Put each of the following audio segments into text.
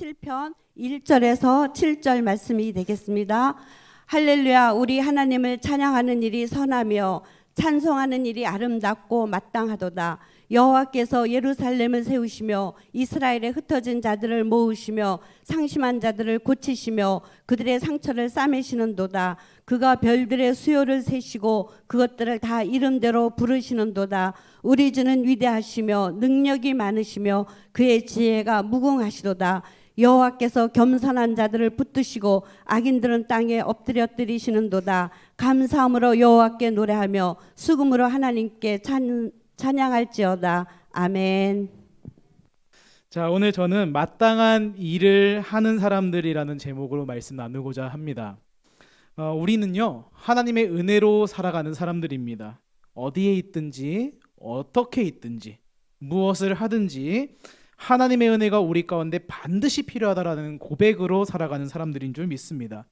147편 1절에서 7절 말씀이 되겠습니다. 할렐루야. 우리 하나님을 찬양하는 일이 선하며 찬송하는 일이 아름답고 마땅하도다. 여호와께서 예루살렘을 세우시며 이스라엘에 흩어진 자들을 모으시며 상심한 자들을 고치시며 그들의 상처를 싸매시는도다. 그가 별들의 수요를 세시고 그것들을 다 이름대로 부르시는도다. 우리 주는 위대하시며 능력이 많으시며 그의 지혜가 무궁하시도다. 여호와께서 겸손한 자들을 붙드시고 악인들은 땅에 엎드려뜨리시는도다. 감사함으로 여호와께 노래하며 수금으로 하나님께 찬양할지어다. 아멘. 자, 오늘 저는 마땅한 일을 하는 사람들이라는 제목으로 말씀 나누고자 합니다. 우리는요, 하나님의 은혜로 살아가는 사람들입니다. 어디에 있든지 어떻게 있든지 무엇을 하든지 하나님의 은혜가 우리 가운데 반드시 필요하다라는 고백으로 살아가는 사람들인 줄 믿습니다.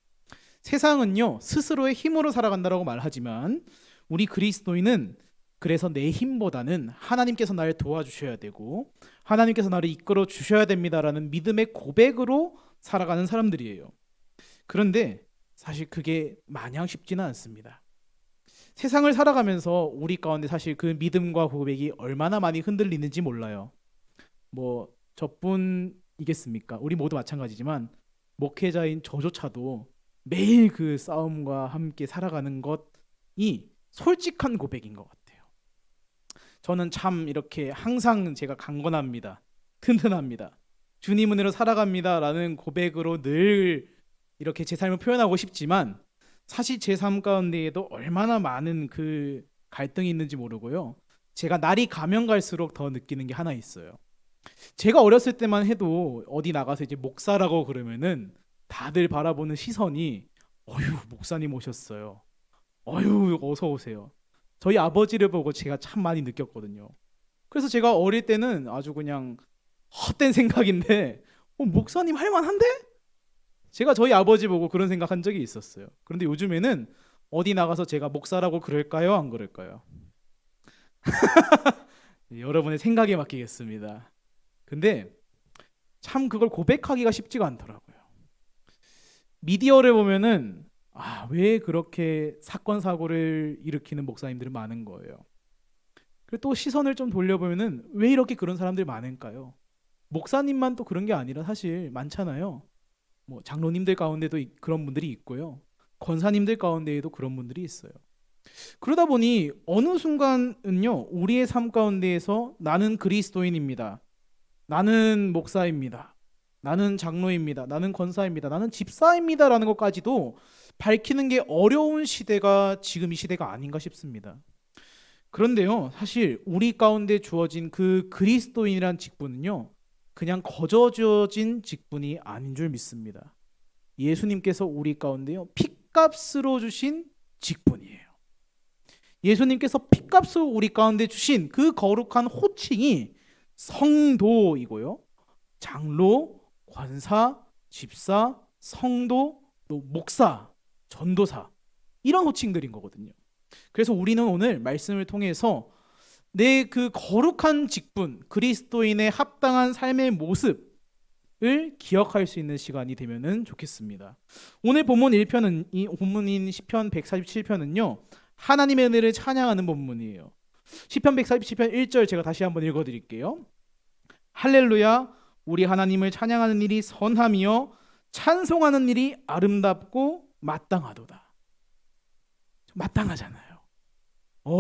세상은요, 스스로의 힘으로 살아간다라고 말하지만 우리 그리스도인은 그래서 내 힘보다는 하나님께서 나를 도와주셔야 되고 하나님께서 나를 이끌어 주셔야 됩니다라는 믿음의 고백으로 살아가는 사람들이에요. 그런데 사실 그게 마냥 쉽지는 않습니다. 세상을 살아가면서 우리 가운데 사실 그 믿음과 고백이 얼마나 많이 흔들리는지 몰라요. 저뿐이겠습니까? 우리 모두 마찬가지지만 목회자인 저조차도 매일 그 싸움과 함께 살아가는 것이 솔직한 고백인 것 같아요. 저는 참 이렇게 항상 제가 강건합니다. 튼튼합니다. 주님 은혜로 살아갑니다 라는 고백으로 늘 이렇게 제 삶을 표현하고 싶지만 사실 제 삶 가운데에도 얼마나 많은 그 갈등이 있는지 모르고요. 제가 날이 가면 갈수록 더 느끼는 게 하나 있어요. 제가 어렸을 때만 해도 어디 나가서 이제 목사라고 그러면은 다들 바라보는 시선이 어휴 목사님 오셨어요. 어휴 어서 오세요. 저희 아버지를 보고 제가 참 많이 느꼈거든요. 그래서 제가 어릴 때는 아주 그냥 헛된 생각인데 목사님 할만한데? 제가 저희 아버지 보고 그런 생각한 적이 있었어요. 그런데 요즘에는 어디 나가서 제가 목사라고 그럴까요? 안 그럴까요? 여러분의 생각에 맡기겠습니다. 근데 참 그걸 고백하기가 쉽지가 않더라고요. 미디어를 보면은 왜 그렇게 사건 사고를 일으키는 목사님들이 많은 거예요. 그리고 또 시선을 좀 돌려보면은 왜 이렇게 그런 사람들이 많을까요? 목사님만 또 그런 게 아니라 사실 많잖아요. 장로님들 가운데도 그런 분들이 있고요. 권사님들 가운데에도 그런 분들이 있어요. 그러다 보니 어느 순간은요, 우리의 삶 가운데에서 나는 그리스도인입니다. 나는 목사입니다. 나는 장로입니다. 나는 권사입니다. 나는 집사입니다. 라는 것까지도 밝히는 게 어려운 시대가 지금 이 시대가 아닌가 싶습니다. 그런데요, 사실 우리 가운데 주어진 그 그리스도인이란 직분은요, 그냥 거저 주어진 직분이 아닌 줄 믿습니다. 예수님께서 우리 가운데요, 핏값으로 주신 직분이에요. 예수님께서 핏값으로 우리 가운데 주신 그 거룩한 호칭이 성도이고요, 장로, 권사, 집사, 성도, 또 목사, 전도사, 이런 호칭들인 거거든요. 그래서 우리는 오늘 말씀을 통해서 내 그 거룩한 직분, 그리스도인의 합당한 삶의 모습을 기억할 수 있는 시간이 되면 좋겠습니다. 오늘 본문 1편은 이 본문인 시편 147편은요, 하나님의 은혜를 찬양하는 본문이에요. 시편 147편 1절 제가 다시 한번 읽어드릴게요. 할렐루야, 우리 하나님을 찬양하는 일이 선하며 찬송하는 일이 아름답고 마땅하도다. 마땅하잖아요.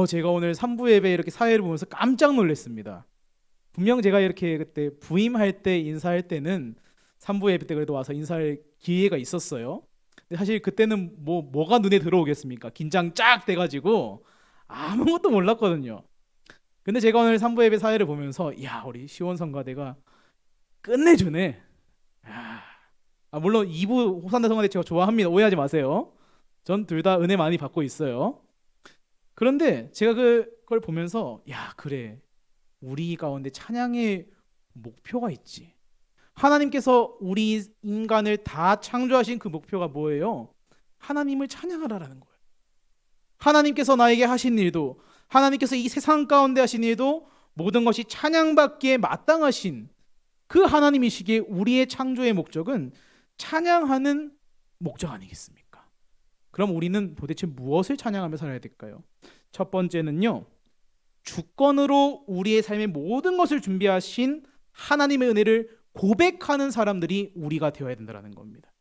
제가 오늘 3부 예배 이렇게 사회를 보면서 깜짝 놀랐습니다. 분명 제가 이렇게 그때 부임할 때 인사할 때는 3부 예배 때 그래도 와서 인사할 기회가 있었어요. 근데 사실 그때는 뭐가 눈에 들어오겠습니까? 긴장 쫙 돼가지고 아무것도 몰랐거든요. 근데 제가 오늘 3부 예배 사회를 보면서 우리 시원 성가대가 끝내주네. 물론 2부 호산나 성가대 제가 좋아합니다. 오해하지 마세요. 전 둘 다 은혜 많이 받고 있어요. 그런데 제가 그걸 보면서 그래, 우리 가운데 찬양의 목표가 있지. 하나님께서 우리 인간을 다 창조하신 그 목표가 뭐예요? 하나님을 찬양하라라는 거예요. 하나님께서 나에게 하신 일도, 하나님께서 이 세상 가운데 하신 일도 모든 것이 찬양받기에 마땅하신 그 하나님이시기에 우리의 창조의 목적은 찬양하는 목적 아니겠습니까? 그럼 우리는 도대체 무엇을 찬양하며 살아야 될까요? 첫 번째는요, 주권으로 우리의 삶의 모든 것을 준비하신 하나님의 은혜를 고백하는 사람들이 우리가 되어야 된다는 겁니다.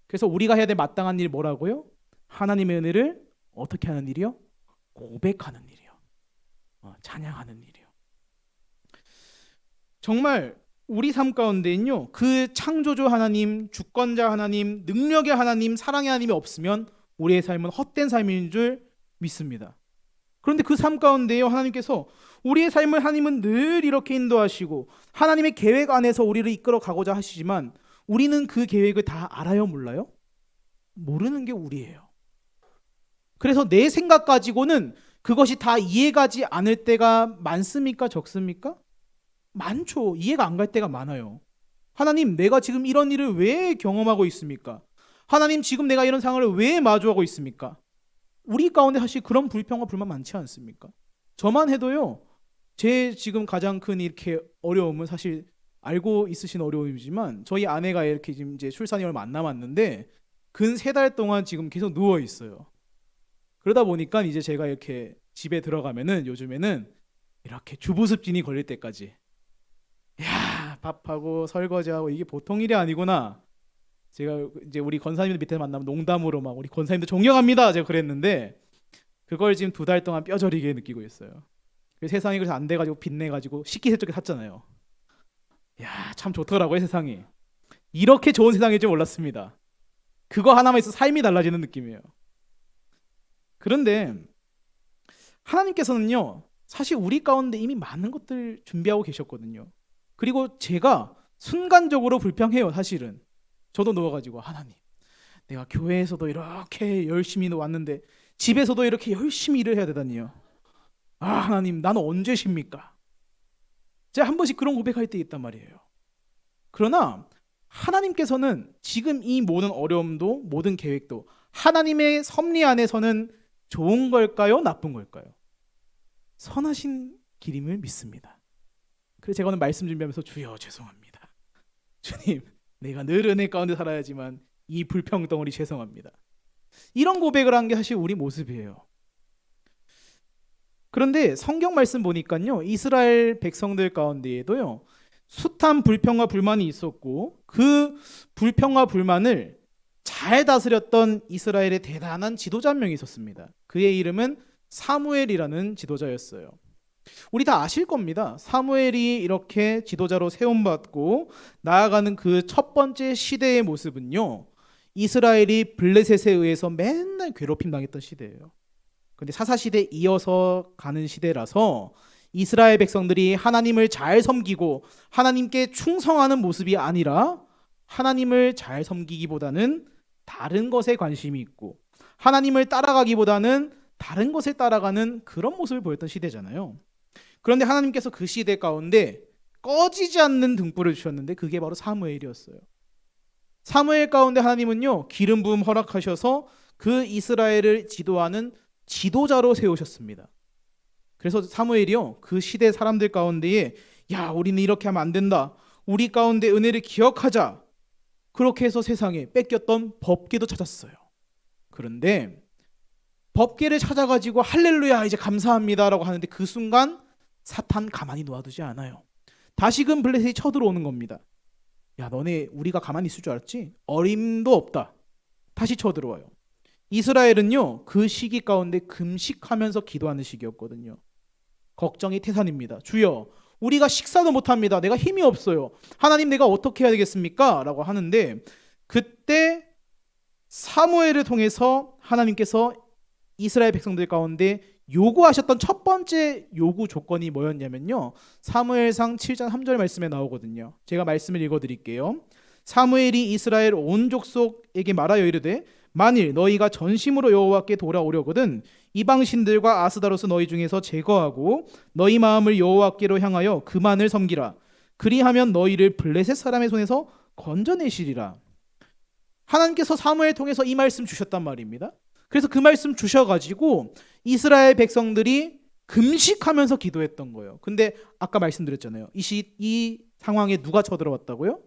그래서 우리가 해야 될 마땅한 일이 뭐라고요? 하나님의 은혜를 어떻게 하는 일이요? 고백하는 일이요. 찬양하는 일이요. 정말 우리 삶 가운데는요, 그 창조주 하나님, 주권자 하나님, 능력의 하나님, 사랑의 하나님이 없으면 우리의 삶은 헛된 삶인 줄 믿습니다. 그런데 그 삶 가운데요, 하나님께서 우리의 삶을 하나님은 늘 이렇게 인도하시고 하나님의 계획 안에서 우리를 이끌어 가고자 하시지만 우리는 그 계획을 다 알아요, 몰라요? 모르는 게 우리예요. 그래서 내 생각 가지고는 그것이 다 이해가지 않을 때가 많습니까? 적습니까? 많죠. 이해가 안 갈 때가 많아요. 하나님, 내가 지금 이런 일을 왜 경험하고 있습니까? 하나님, 지금 내가 이런 상황을 왜 마주하고 있습니까? 우리 가운데 사실 그런 불평과 불만 많지 않습니까? 저만 해도요, 제 지금 가장 큰 이렇게 어려움은 사실 알고 있으신 어려움이지만 저희 아내가 이렇게 지금 이제 출산이 얼마 안 남았는데 근 3달 동안 지금 계속 누워 있어요. 그러다 보니까 이제 제가 이렇게 집에 들어가면은 요즘에는 이렇게 주부습진이 걸릴 때까지, 야, 밥하고 설거지하고 이게 보통 일이 아니구나. 제가 이제 우리 권사님들 밑에 만나면 농담으로 막 우리 권사님들 존경합니다 제가 그랬는데 그걸 지금 2달 동안 뼈저리게 느끼고 있어요. 세상이 그래서 안 돼가지고 빚내가지고 식기세척기 샀잖아요. 야, 참 좋더라고요 세상이. 이렇게 좋은 세상일 줄 몰랐습니다. 그거 하나만 있어 삶이 달라지는 느낌이에요. 그런데 하나님께서는요, 사실 우리 가운데 이미 많은 것들 준비하고 계셨거든요. 그리고 제가 순간적으로 불평해요. 사실은 저도 누워가지고, 하나님, 내가 교회에서도 이렇게 열심히 왔는데 집에서도 이렇게 열심히 일을 해야 되다니요. 아, 하나님, 나는 언제 쉽니까? 제가 한 번씩 그런 고백할 때 있단 말이에요. 그러나 하나님께서는 지금 이 모든 어려움도 모든 계획도 하나님의 섭리 안에서는 좋은 걸까요? 나쁜 걸까요? 선하신 길임을 믿습니다. 그래서 제가 오늘 말씀 준비하면서 주여 죄송합니다. 주님, 내가 늘 은혜 가운데 살아야지만 이 불평 덩어리 죄송합니다. 이런 고백을 한 게 사실 우리 모습이에요. 그런데 성경 말씀 보니까요, 이스라엘 백성들 가운데에도요, 숱한 불평과 불만이 있었고 그 불평과 불만을 잘 다스렸던 이스라엘의 대단한 지도자 한 명이 있었습니다. 그의 이름은 사무엘이라는 지도자였어요. 우리 다 아실 겁니다. 사무엘이 이렇게 지도자로 세움받고 나아가는 그 첫 번째 시대의 모습은요, 이스라엘이 블레셋에 의해서 맨날 괴롭힘 당했던 시대예요. 근데 사사시대 이어서 가는 시대라서 이스라엘 백성들이 하나님을 잘 섬기고 하나님께 충성하는 모습이 아니라 하나님을 잘 섬기기보다는 다른 것에 관심이 있고 하나님을 따라가기보다는 다른 것을 따라가는 그런 모습을 보였던 시대잖아요. 그런데 하나님께서 그 시대 가운데 꺼지지 않는 등불을 주셨는데 그게 바로 사무엘이었어요. 사무엘 가운데 하나님은요, 기름 부음 허락하셔서 그 이스라엘을 지도하는 지도자로 세우셨습니다. 그래서 사무엘이요, 그 시대 사람들 가운데에 야, 우리는 이렇게 하면 안 된다, 우리 가운데 은혜를 기억하자, 그렇게 해서 세상에 뺏겼던 법궤도 찾았어요. 그런데 법궤를 찾아가지고 할렐루야 이제 감사합니다라고 하는데 그 순간 사탄 가만히 놓아두지 않아요. 다시금 블레셋이 쳐들어오는 겁니다. 야, 너네 우리가 가만히 있을 줄 알았지? 어림도 없다. 다시 쳐들어와요. 이스라엘은요, 그 시기 가운데 금식하면서 기도하는 시기였거든요. 걱정이 태산입니다. 주여, 우리가 식사도 못합니다. 내가 힘이 없어요. 하나님, 내가 어떻게 해야 되겠습니까? 라고 하는데 그때 사무엘을 통해서 하나님께서 이스라엘 백성들 가운데 요구하셨던 첫 번째 요구 조건이 뭐였냐면요, 사무엘상 7장 3절 말씀에 나오거든요. 제가 말씀을 읽어드릴게요. 사무엘이 이스라엘 온 족속에게 말하여 이르되 만일 너희가 전심으로 여호와께 돌아오려거든 이방 신들과 아스다로스 너희 중에서 제거하고 너희 마음을 여호와께로 향하여 그만을 섬기라. 그리하면 너희를 블레셋 사람의 손에서 건져내시리라. 하나님께서 사무엘 통해서 이 말씀 주셨단 말입니다. 그래서 그 말씀 주셔가지고 이스라엘 백성들이 금식하면서 기도했던 거예요. 근데 아까 말씀드렸잖아요. 이 상황에 누가 쳐들어왔다고요?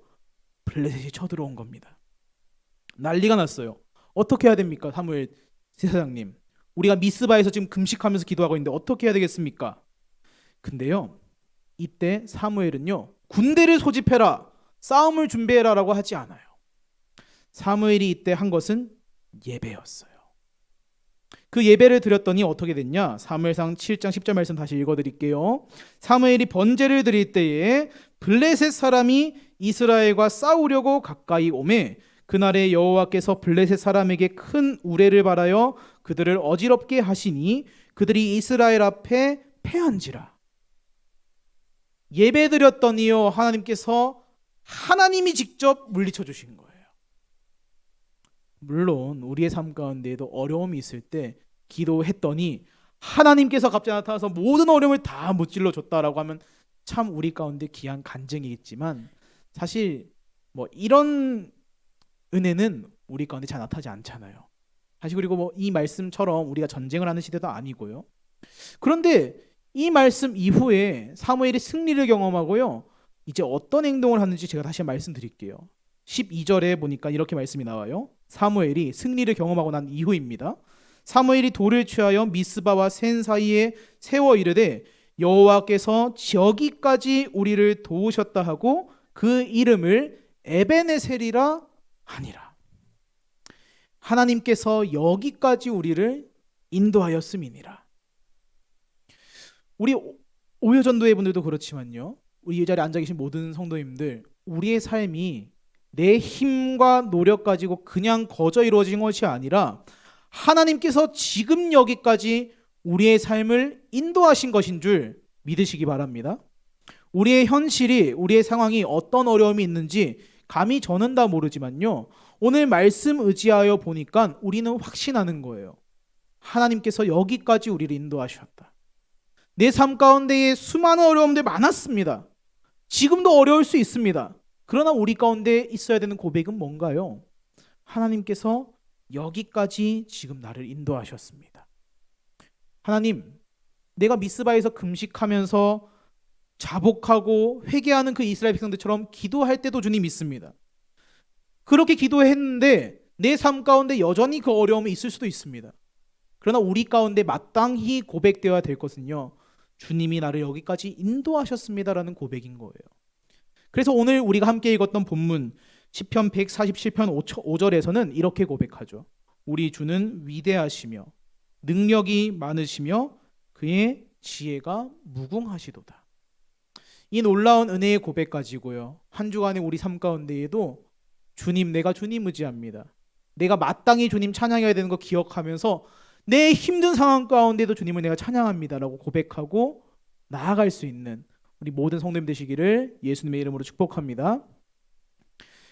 블레셋이 쳐들어온 겁니다. 난리가 났어요. 어떻게 해야 됩니까? 사무엘 제사장님. 우리가 미스바에서 지금 금식하면서 기도하고 있는데 어떻게 해야 되겠습니까? 근데요, 이때 사무엘은요, 군대를 소집해라, 싸움을 준비해라라고 하지 않아요. 사무엘이 이때 한 것은 예배였어요. 그 예배를 드렸더니 어떻게 됐냐? 사무엘상 7장 10절 말씀 다시 읽어드릴게요. 사무엘이 번제를 드릴 때에 블레셋 사람이 이스라엘과 싸우려고 가까이 오매 그날에 여호와께서 블레셋 사람에게 큰 우레를 발하여 그들을 어지럽게 하시니 그들이 이스라엘 앞에 패한지라. 예배 드렸더니요, 하나님께서 하나님이 직접 물리쳐 주신 거예요. 물론 우리의 삶 가운데에도 어려움이 있을 때 기도했더니 하나님께서 갑자기 나타나서 모든 어려움을 다 무찔러 줬다라고 하면 참 우리 가운데 귀한 간증이겠지만, 사실 뭐 이런 은혜는 우리 가운데 잘 나타나지 않잖아요. 사실 그리고 뭐 이 말씀처럼 우리가 전쟁을 하는 시대도 아니고요. 그런데 이 말씀 이후에 사무엘이 승리를 경험하고요, 이제 어떤 행동을 하는지 제가 다시 말씀드릴게요. 12절에 보니까 이렇게 말씀이 나와요. 사무엘이 승리를 경험하고 난 이후입니다. 사무엘이 돌을 취하여 미스바와 센 사이에 세워 이르되 여호와께서 저기까지 우리를 도우셨다 하고 그 이름을 에베네셀이라 하니라. 하나님께서 여기까지 우리를 인도하였음이니라. 우리 오여전도회 분들도 그렇지만요, 우리 이 자리에 앉아 계신 모든 성도님들, 우리의 삶이 내 힘과 노력 가지고 그냥 거저 이루어진 것이 아니라 하나님께서 지금 여기까지 우리의 삶을 인도하신 것인 줄 믿으시기 바랍니다. 우리의 현실이, 우리의 상황이 어떤 어려움이 있는지 감히 저는 다 모르지만요, 오늘 말씀 의지하여 보니까 우리는 확신하는 거예요. 하나님께서 여기까지 우리를 인도하셨다. 내 삶 가운데에 수많은 어려움들 많았습니다. 지금도 어려울 수 있습니다. 그러나 우리 가운데 있어야 되는 고백은 뭔가요? 하나님께서 여기까지 지금 나를 인도하셨습니다. 하나님, 내가 미스바에서 금식하면서 자복하고 회개하는 그 이스라엘 백성들처럼 기도할 때도 주님 있습니다. 그렇게 기도했는데 내 삶 가운데 여전히 그 어려움이 있을 수도 있습니다. 그러나 우리 가운데 마땅히 고백되어야 될 것은요, 주님이 나를 여기까지 인도하셨습니다라는 고백인 거예요. 그래서 오늘 우리가 함께 읽었던 본문 시편 147편 5절에서는 이렇게 고백하죠. 우리 주는 위대하시며 능력이 많으시며 그의 지혜가 무궁하시도다. 이 놀라운 은혜의 고백 가지고요, 한 주간의 우리 삶 가운데에도 주님, 내가 주님 의지합니다. 내가 마땅히 주님 찬양해야 되는 거 기억하면서 내 힘든 상황 가운데도 주님을 내가 찬양합니다라고 고백하고 나아갈 수 있는 우리 모든 성도님 되시기를 예수님의 이름으로 축복합니다.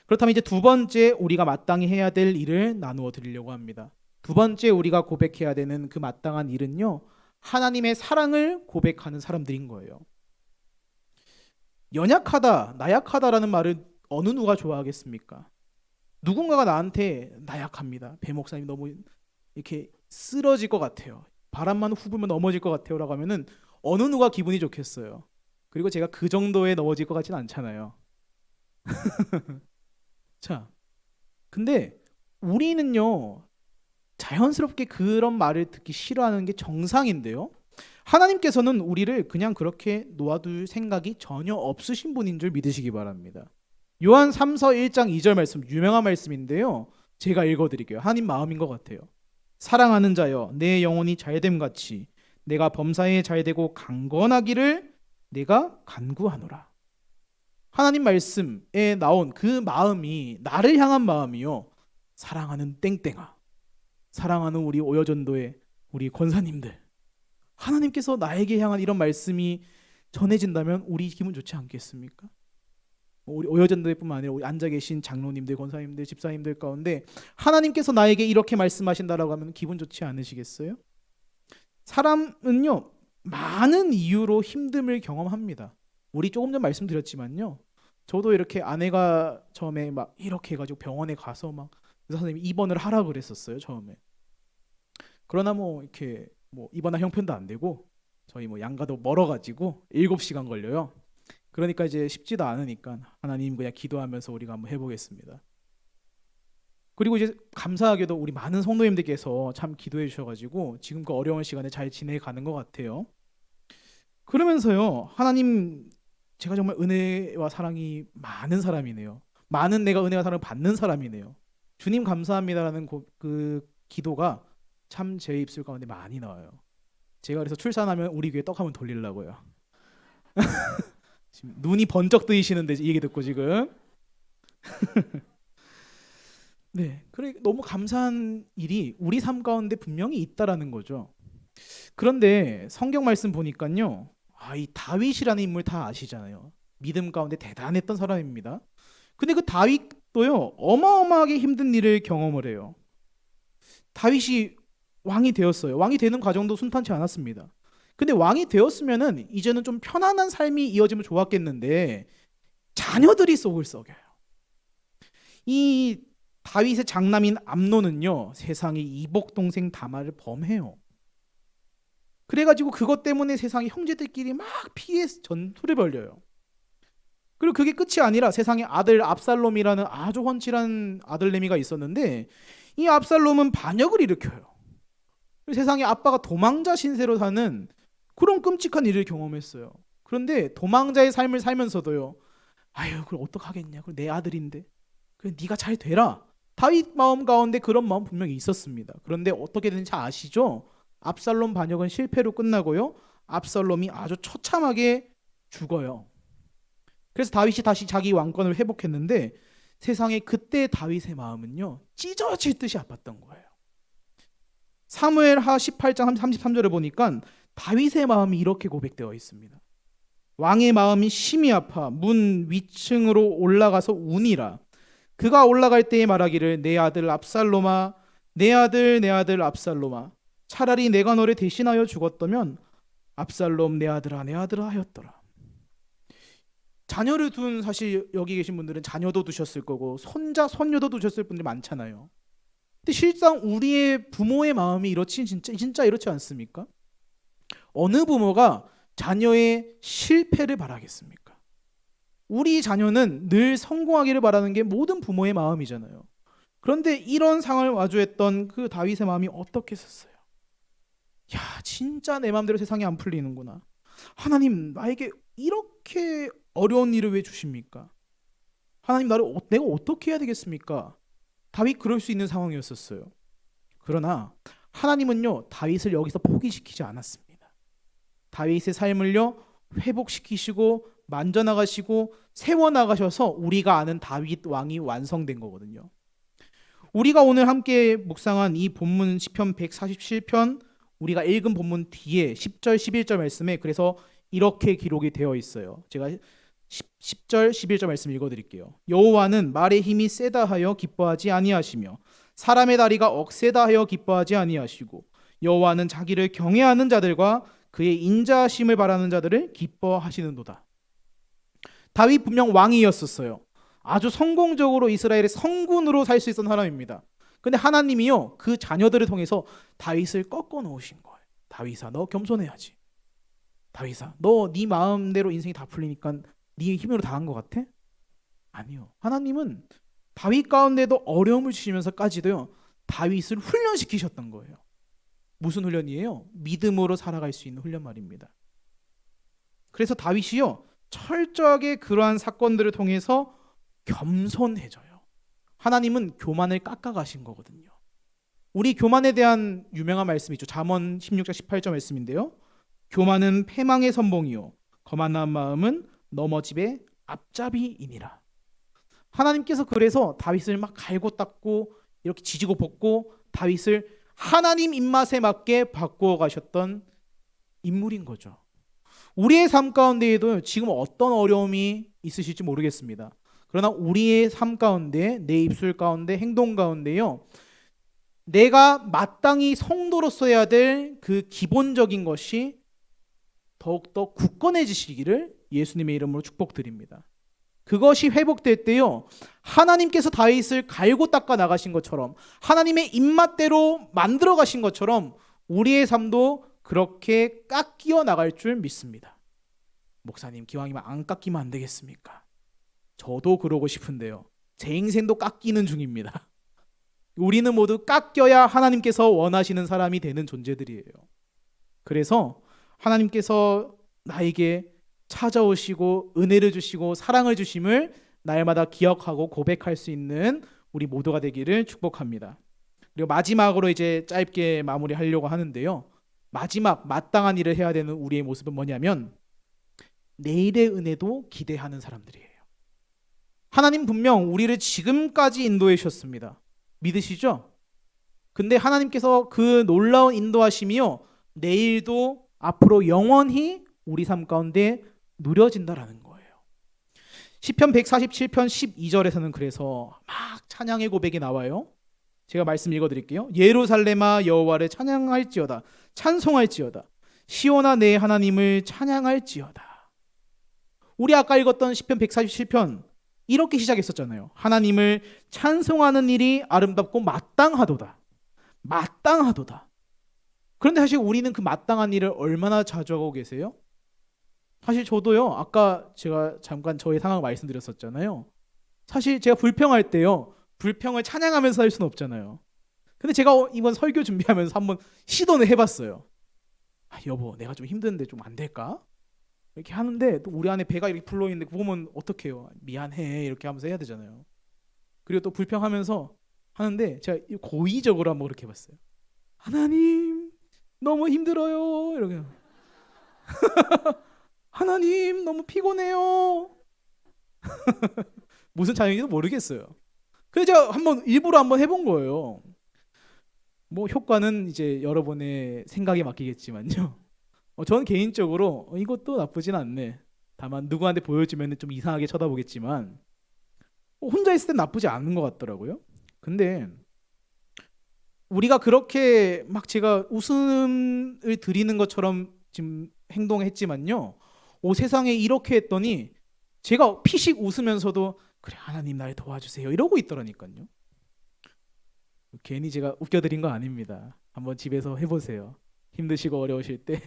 그렇다면 이제 두 번째 우리가 마땅히 해야 될 일을 나누어 드리려고 합니다. 두 번째 우리가 고백해야 되는 그 마땅한 일은요, 하나님의 사랑을 고백하는 사람들인 거예요. 연약하다, 나약하다라는 말을 어느 누가 좋아하겠습니까? 누군가가 나한테 나약합니다, 배 목사님 너무 이렇게 쓰러질 것 같아요, 바람만 후불면 넘어질 것 같아요 라고 하면은 어느 누가 기분이 좋겠어요. 그리고 제가 그 정도에 넘어질 것 같지는 않잖아요. 자, 근데 우리는요, 자연스럽게 그런 말을 듣기 싫어하는 게 정상인데요, 하나님께서는 우리를 그냥 그렇게 놓아둘 생각이 전혀 없으신 분인 줄 믿으시기 바랍니다. 요한 3서 1장 2절 말씀, 유명한 말씀인데요, 제가 읽어드릴게요. 하나님 마음인 것 같아요. 사랑하는 자여, 내 영혼이 잘됨 같이 내가 범사에 잘되고 강건하기를 내가 간구하노라. 하나님 말씀에 나온 그 마음이, 나를 향한 마음이요, 사랑하는 땡땡아, 사랑하는 우리 오여전도의 우리 권사님들, 하나님께서 나에게 향한 이런 말씀이 전해진다면 우리 기분 좋지 않겠습니까? 우리 오여전도회뿐만 아니라 우리 앉아 계신 장로님들, 권사님들, 집사님들 가운데 하나님께서 나에게 이렇게 말씀하신다라고 하면 기분 좋지 않으시겠어요? 사람은요, 많은 이유로 힘듦을 경험합니다. 우리 조금 전 말씀드렸지만요, 저도 이렇게 아내가 처음에 막 이렇게 해가지고 병원에 가서 막 의사 선생님이 입원을 하라 그랬었어요, 처음에. 그러나 뭐 이렇게 뭐 입원할 형편도 안 되고 저희 뭐 양가도 멀어가지고 7시간 걸려요. 그러니까 이제 쉽지도 않으니까 하나님 그냥 기도하면서 우리가 한번 해보겠습니다. 그리고 이제 감사하게도 우리 많은 성도님들께서 참 기도해 주셔가지고 지금 그 어려운 시간에 잘 지내가는 것 같아요. 그러면서요, 하나님, 제가 정말 은혜와 사랑이 많은 사람이네요. 많은 내가 은혜와 사랑을 받는 사람이네요. 주님 감사합니다라는 그 기도가 참 제 입술 가운데 많이 나와요. 제가 그래서 출산하면 우리 교회 떡 한번 돌리려고요. 지금 눈이 번쩍 뜨이시는데 이 얘기 듣고 지금. 네, 그래 너무 감사한 일이 우리 삶 가운데 분명히 있다라는 거죠. 그런데 성경 말씀 보니까요, 이 다윗이라는 인물 다 아시잖아요. 믿음 가운데 대단했던 사람입니다. 근데 그 다윗도요, 어마어마하게 힘든 일을 경험을 해요. 다윗이 왕이 되었어요. 왕이 되는 과정도 순탄치 않았습니다. 근데 왕이 되었으면은 이제는 좀 편안한 삶이 이어지면 좋았겠는데 자녀들이 속을 썩여요. 이 다윗의 장남인 암논은요, 세상에 이복 동생 다말을 범해요. 그래가지고 그것 때문에 세상에 형제들끼리 막 피해 전투를 벌여요. 그리고 그게 끝이 아니라 세상에 아들 압살롬이라는 아주 훤칠한 아들내미가 있었는데 이 압살롬은 반역을 일으켜요. 세상에 아빠가 도망자 신세로 사는 그런 끔찍한 일을 경험했어요. 그런데 도망자의 삶을 살면서도요, 아유 그걸 어떡하겠냐, 그걸 내 아들인데 그래 네가 잘 되라. 다윗 마음 가운데 그런 마음 분명히 있었습니다. 그런데 어떻게 되는지 아시죠? 압살롬 반역은 실패로 끝나고요, 압살롬이 아주 처참하게 죽어요. 그래서 다윗이 다시 자기 왕권을 회복했는데 세상에 그때 다윗의 마음은요, 찢어질 듯이 아팠던 거예요. 사무엘하 18장 33절을 보니까 다윗의 마음이 이렇게 고백되어 있습니다. 왕의 마음이 심히 아파 문 위층으로 올라가서 우니라. 그가 올라갈 때에 말하기를 내 아들 압살롬아, 내 아들 압살롬아, 차라리 내가 너를 대신하여 죽었다면 압살롬 내 아들아 하였더라. 자녀를 둔, 사실 여기 계신 분들은 자녀도 두셨을 거고 손자 손녀도 두셨을 분들이 많잖아요. 근데 실상 우리의 부모의 마음이 이렇지 진짜 이렇지 않습니까? 어느 부모가 자녀의 실패를 바라겠습니까? 우리 자녀는 늘 성공하기를 바라는 게 모든 부모의 마음이잖아요. 그런데 이런 상황을 마주했던 그 다윗의 마음이 어떻겠었어요? 야, 진짜 내 마음대로 세상이 안 풀리는구나. 하나님, 나에게 이렇게 어려운 일을 왜 주십니까? 하나님, 내가 어떻게 해야 되겠습니까? 다윗 그럴 수 있는 상황이었었어요. 그러나 하나님은요, 다윗을 여기서 포기시키지 않았습니다. 다윗의 삶을요, 회복시키시고 만져나가시고 세워나가셔서 우리가 아는 다윗 왕이 완성된 거거든요. 우리가 오늘 함께 묵상한 이 본문 시편 147편, 우리가 읽은 본문 뒤에 10절 11절 말씀에 그래서 이렇게 기록이 되어 있어요. 제가 10절 11절 말씀 읽어드릴게요. 여호와는 말의 힘이 세다 하여 기뻐하지 아니하시며 사람의 다리가 억세다 하여 기뻐하지 아니하시고 여호와는 자기를 경외하는 자들과 그의 인자하심을 바라는 자들을 기뻐하시는도다. 다윗 분명 왕이었었어요. 아주 성공적으로 이스라엘의 성군으로 살 수 있었던 사람입니다. 근데 하나님이요, 그 자녀들을 통해서 다윗을 꺾어 놓으신 거예요. 다윗아, 너 겸손해야지. 다윗아, 너 네 마음대로 인생이 다 풀리니까 네 힘으로 다 한 것 같아? 아니요. 하나님은 다윗 가운데도 어려움을 주시면서까지도요, 다윗을 훈련시키셨던 거예요. 무슨 훈련이에요? 믿음으로 살아갈 수 있는 훈련 말입니다. 그래서 다윗이요, 철저하게 그러한 사건들을 통해서 겸손해져요. 하나님은 교만을 깎아가신 거거든요. 우리 교만에 대한 유명한 말씀이 있죠. 잠언 16장 18절 말씀인데요. 교만은 패망의 선봉이요 거만한 마음은 넘어짐의 앞잡이이니라. 하나님께서 그래서 다윗을 막 갈고 닦고 이렇게 지지고 볶고 다윗을 하나님 입맛에 맞게 바꾸어 가셨던 인물인 거죠. 우리의 삶 가운데에도 지금 어떤 어려움이 있으실지 모르겠습니다. 그러나 우리의 삶 가운데, 내 입술 가운데, 행동 가운데요, 내가 마땅히 성도로서 해야 될 그 기본적인 것이 더욱더 굳건해지시기를 예수님의 이름으로 축복드립니다. 그것이 회복될 때요, 하나님께서 다윗을 갈고 닦아 나가신 것처럼, 하나님의 입맛대로 만들어 가신 것처럼 우리의 삶도 그렇게 깎여 나갈 줄 믿습니다. 목사님 기왕이면 안 깎이면 안 되겠습니까? 저도 그러고 싶은데요. 제 인생도 깎이는 중입니다. 우리는 모두 깎여야 하나님께서 원하시는 사람이 되는 존재들이에요. 그래서 하나님께서 나에게 찾아오시고 은혜를 주시고 사랑을 주심을 날마다 기억하고 고백할 수 있는 우리 모두가 되기를 축복합니다. 그리고 마지막으로 이제 짧게 마무리하려고 하는데요. 마지막 마땅한 일을 해야 되는 우리의 모습은 뭐냐면 내일의 은혜도 기대하는 사람들이에요. 하나님 분명 우리를 지금까지 인도해 주셨습니다. 믿으시죠? 근데 하나님께서 그 놀라운 인도하심이요 내일도 앞으로 영원히 우리 삶 가운데 누려진다라는 거예요. 시편 147편 12절에서는 그래서 막 찬양의 고백이 나와요. 제가 말씀 읽어드릴게요. 예루살렘아 여호와를 찬양할지어다 찬송할지어다 시온아 내 하나님을 찬양할지어다. 우리 아까 읽었던 시편 147편 이렇게 시작했었잖아요. 하나님을 찬송하는 일이 아름답고 마땅하도다. 마땅하도다. 그런데 사실 우리는 그 마땅한 일을 얼마나 자주 하고 계세요? 사실 저도요. 아까 제가 잠깐 저의 상황 말씀드렸었잖아요. 사실 제가 불평할 때요. 불평을 찬양하면서 할 수는 없잖아요. 근데 제가 이번 설교 준비하면서 한번 시도는 해봤어요. 여보 내가 좀 힘든데 좀 안 될까? 이렇게 하는데 또 우리 안에 배가 이렇게 불러있는데 보면 어떡해요. 미안해 이렇게 하면서 해야 되잖아요. 그리고 또 불평하면서 하는데 제가 고의적으로 한번 그렇게 해봤어요. 하나님 너무 힘들어요 이렇게. 하나님 너무 피곤해요. 무슨 찬양인지도 모르겠어요. 그래서 제가 일부러 한번 해본 거예요. 뭐 효과는 이제 여러분의 생각에 맡기겠지만요. 저는 개인적으로 이것도 나쁘진 않네. 다만 누구한테 보여주면 좀 이상하게 쳐다보겠지만 혼자 있을 땐 나쁘지 않은 것 같더라고요. 근데 우리가 그렇게 막 제가 웃음을 드리는 것처럼 지금 행동했지만요. 세상에 이렇게 했더니 제가 피식 웃으면서도 그래 하나님 날 도와주세요 이러고 있더라니까요. 괜히 제가 웃겨드린 거 아닙니다. 한번 집에서 해보세요. 힘드시고 어려우실 때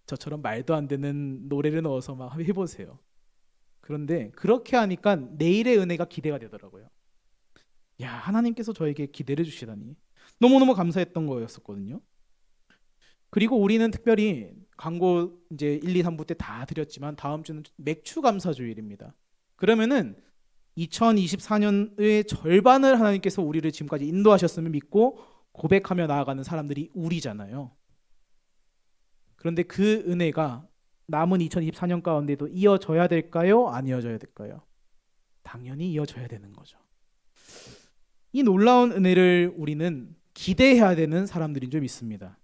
저처럼 말도 안 되는 노래를 넣어서 막 해보세요. 그런데 그렇게 하니까 내일의 은혜가 기대가 되더라고요. 야 하나님께서 저에게 기대를 주시다니 너무너무 감사했던 거였었거든요. 그리고 우리는 특별히 광고 이제 1, 2, 3부 때 다 드렸지만 다음 주는 맥주 감사 주일입니다. 그러면은 2024년의 절반을 하나님께서 우리를 지금까지 인도하셨음을 믿고 고백하며 나아가는 사람들이 우리잖아요. 그런데 그 은혜가 남은 2024년 가운데도 이어져야 될까요? 안 이어져야 될까요? 당연히 이어져야 되는 거죠. 이 놀라운 은혜를 우리는 기대해야 되는 사람들인 줄 믿습니다.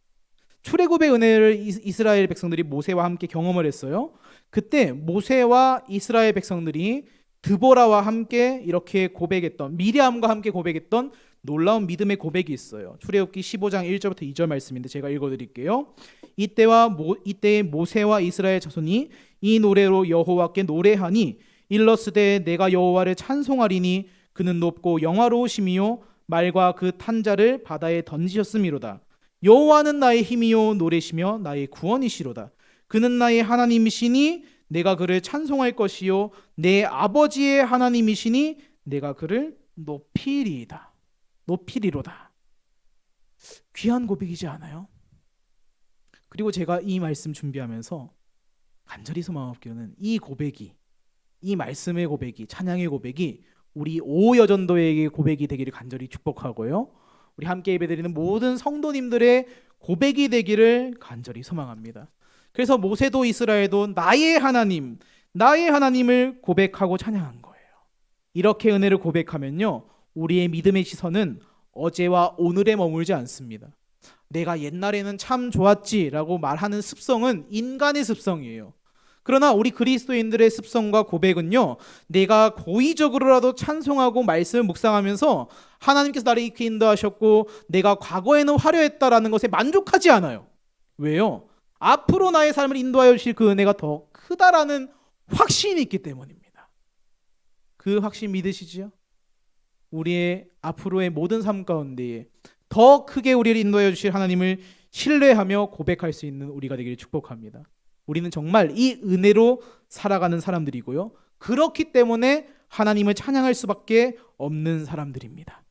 출애굽의 은혜를 이스라엘 백성들이 모세와 함께 경험을 했어요. 그때 모세와 이스라엘 백성들이 드보라와 함께 이렇게 고백했던 미리암과 함께 고백했던 놀라운 믿음의 고백이 있어요. 출애굽기 15장 1절부터 2절 말씀인데 제가 읽어드릴게요. 이때의 모세와 이스라엘 자손이 이 노래로 여호와께 노래하니 일러스되 내가 여호와를 찬송하리니 그는 높고 영화로우심이요 말과 그 탄자를 바다에 던지셨음이로다. 여호와는 나의 힘이요 노래시며 나의 구원이시로다. 그는 나의 하나님이시니 내가 그를 찬송할 것이요 내 아버지의 하나님이시니 내가 그를 높이리이다. 높이리로다. 귀한 고백이지 않아요? 그리고 제가 이 말씀 준비하면서 간절히 소망하기로는 이 고백이, 이 말씀의 고백이, 찬양의 고백이 우리 오여전도에게 고백이 되기를 간절히 축복하고요. 우리 함께 예배드리는 모든 성도님들의 고백이 되기를 간절히 소망합니다. 그래서 모세도 이스라엘도 나의 하나님, 나의 하나님을 고백하고 찬양한 거예요. 이렇게 은혜를 고백하면요, 우리의 믿음의 시선은 어제와 오늘에 머물지 않습니다. 내가 옛날에는 참 좋았지라고 말하는 습성은 인간의 습성이에요. 그러나 우리 그리스도인들의 습성과 고백은요, 내가 고의적으로라도 찬송하고 말씀을 묵상하면서 하나님께서 나를 이렇게 인도하셨고 내가 과거에는 화려했다라는 것에 만족하지 않아요. 왜요? 앞으로 나의 삶을 인도하여 주실 그 은혜가 더 크다라는 확신이 있기 때문입니다. 그 확신 믿으시지요? 우리의 앞으로의 모든 삶 가운데에 더 크게 우리를 인도하여 주실 하나님을 신뢰하며 고백할 수 있는 우리가 되기를 축복합니다. 우리는 정말 이 은혜로 살아가는 사람들이고요. 그렇기 때문에 하나님을 찬양할 수밖에 없는 사람들입니다.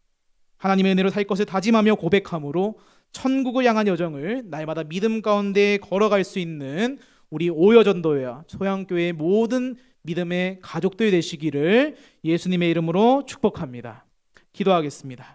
하나님의 은혜로 살 것을 다짐하며 고백함으로 천국을 향한 여정을 날마다 믿음 가운데 걸어갈 수 있는 우리 오여전도회와 소양교회의 모든 믿음의 가족들 되시기를 예수님의 이름으로 축복합니다. 기도하겠습니다.